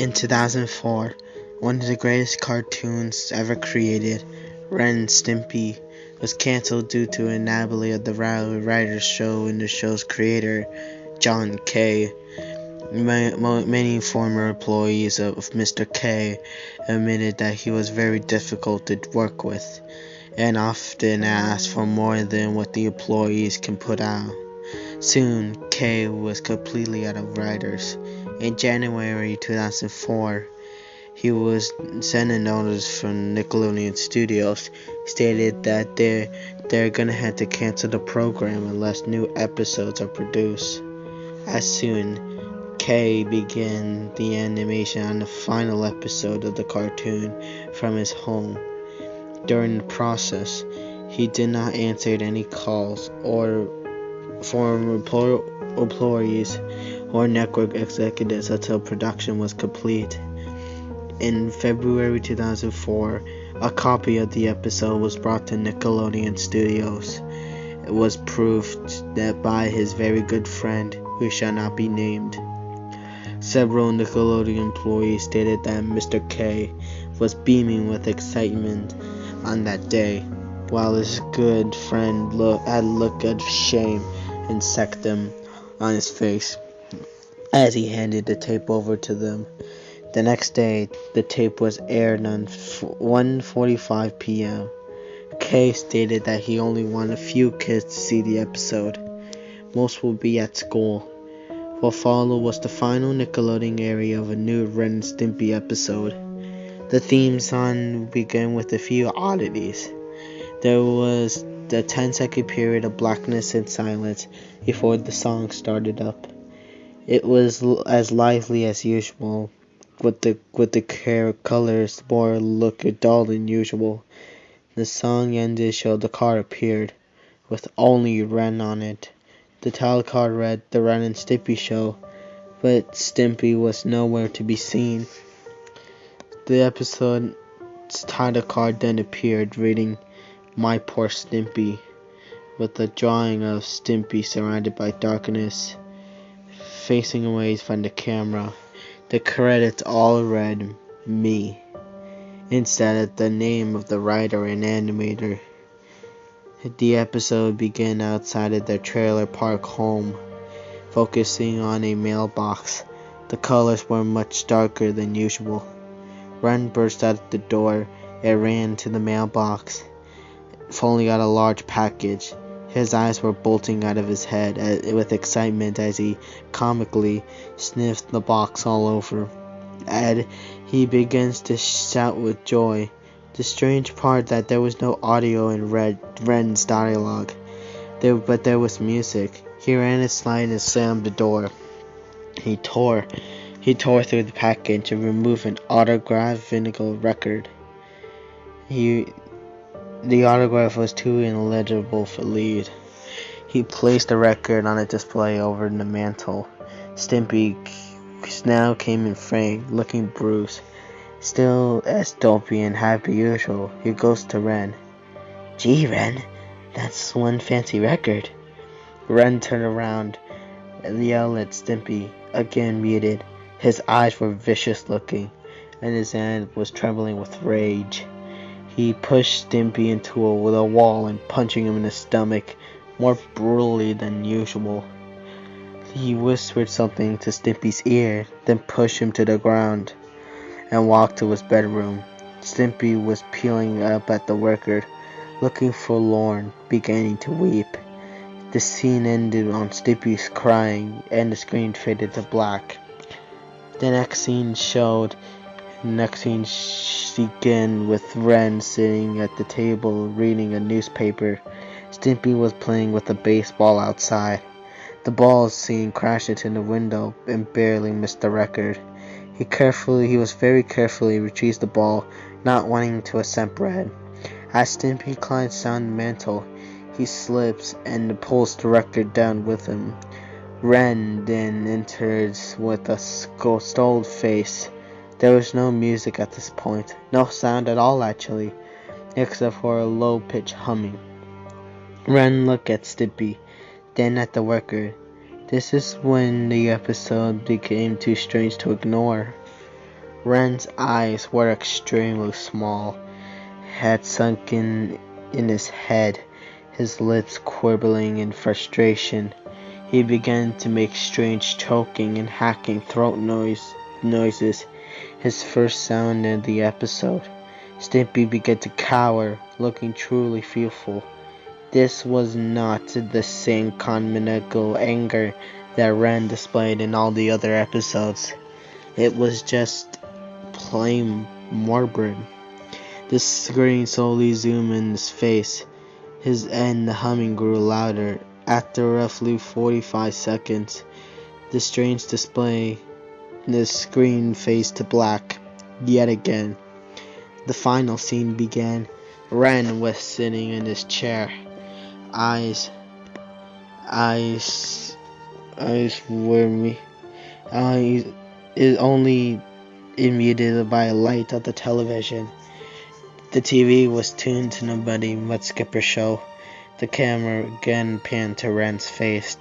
In 2004, one of the greatest cartoons ever created, Ren and Stimpy, was cancelled due to an inability of the writer's show and the show's creator, John K. Many former employees of Mr. K admitted that he was very difficult to work with, and often asked for more than what the employees can put out. Soon, K was completely out of writers. In January 2004, he was sent a notice from Nickelodeon Studios stated that they're gonna have to cancel the program unless new episodes are produced. As soon, K began the animation on the final episode of the cartoon from his home. During the process, he did not answer any calls or from employees or network executives until production was complete. In February 2004, a copy of the episode was brought to Nickelodeon Studios. It was proved that by his very good friend, who shall not be named. Several Nickelodeon employees stated that Mr. K was beaming with excitement on that day, while his good friend had a look of shame and sectum on his face as he handed the tape over to them. The next day, the tape was aired on 1:45 p.m. K stated that he only wanted a few kids to see the episode. Most would be at school. What followed was the final Nickelodeon area of a new Ren and Stimpy episode. The theme song began with a few oddities. There was the 10-second period of blackness and silence before the song started up. It was as lively as usual, with the colors more look dull than usual. The song ended so the card appeared, with only Ren on it. The title card read The Ren and Stimpy Show, but Stimpy was nowhere to be seen. The episode's title card then appeared, reading My Poor Stimpy, with a drawing of Stimpy surrounded by darkness, facing away from the camera. The credits all read Me, instead of the name of the writer and animator. The episode began outside of their trailer park home, focusing on a mailbox. The colors were much darker than usual. Ren burst out the door and ran to the mailbox, pulling out a large package. His eyes were bulging out of his head with excitement as he comically sniffed the box all over. And he begins to shout with joy. The strange part that there was no audio in Ren's dialogue, but there was music. He ran aside and slammed the door. He tore through the package and removed an autographed vinyl record. The autograph was too illegible for read. He placed the record on a display over the mantel. Stimpy now came in frame, looking bruised. Still as dopey and happy usual, he goes to Ren. "Gee, Ren, that's one fancy record." Ren turned around and yelled at Stimpy, again muted. His eyes were vicious looking, and his hand was trembling with rage. He pushed Stimpy into the wall and punching him in the stomach more brutally than usual. He whispered something to Stimpy's ear, then pushed him to the ground and walked to his bedroom. Stimpy was peeling up at the record, looking forlorn, beginning to weep. The scene ended on Stimpy's crying, and the screen faded to black. The next scene began with Ren sitting at the table reading a newspaper. Stimpy was playing with a baseball outside. The ball seen crashed into the window and barely missed the record. He was very carefully retrieved the ball, not wanting to upset Ren. As Stimpy climbs down the mantel, he slips and pulls the record down with him. Ren then enters with a stolid face. There was no music at this point, no sound at all actually, except for a low-pitched humming. Ren looked at Stimpy, then at the record. This is when the episode became too strange to ignore. Ren's eyes were extremely small, had sunken in his head, his lips quibbling in frustration. He began to make strange choking and hacking throat noises, his first sound in the episode. Stimpy began to cower, looking truly fearful. This was not the same maniacal anger that Ren displayed in all the other episodes. It was just plain morbid. The screen slowly zoomed in his face. The humming grew louder. After roughly 45 seconds, the strange display, the screen faded to black. Yet again, the final scene began. Ren was sitting in his chair, eyes, eyes, eyes were me, eyes is only muted by a light of the television. The TV was tuned to nobody but Skipper's show. The camera again panned to Ren's face.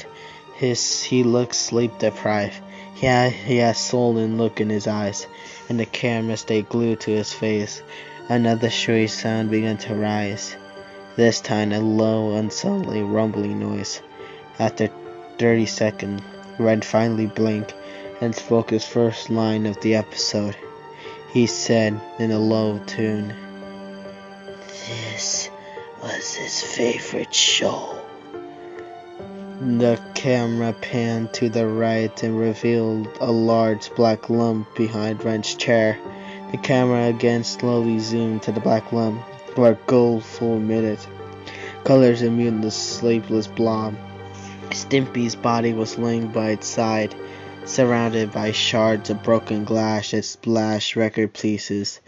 He looked sleep-deprived. He had a sullen look in his eyes, and the camera stayed glued to his face. Another shrill sound began to rise. This time a low, unsettling rumbling noise. After 30 seconds, Ren finally blinked and spoke his first line of the episode. He said in a low tone, "This was his favorite show." The camera panned to the right and revealed a large black lump behind Ren's chair. The camera again slowly zoomed to the black lump, for a full minute. Colors imbued the sleepless blob. Stimpy's body was laying by its side, surrounded by shards of broken glass that splashed record pieces.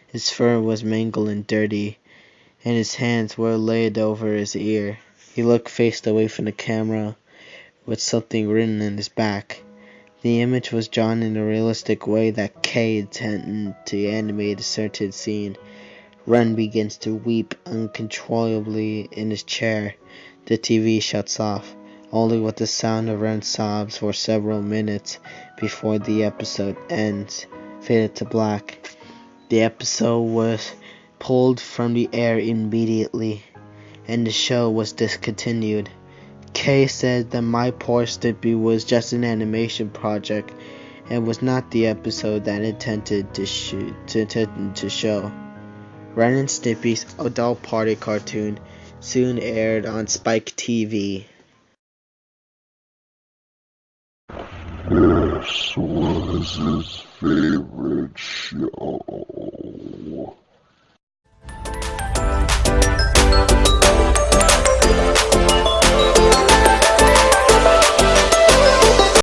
His fur was mangled and dirty, and his hands were laid over his ear. He looked faced away from the camera, with something written in his back. The image was drawn in a realistic way that Kay intended to animate a certain scene. Ren begins to weep uncontrollably in his chair. The TV shuts off, only with the sound of Ren's sobs for several minutes before the episode ends, faded to black. The episode was pulled from the air immediately, and the show was discontinued. Kay said that My Poor Stimpy was just an animation project and was not the episode that intended to show. Ren and Stimpy's adult party cartoon soon aired on Spike TV. This was his favorite show.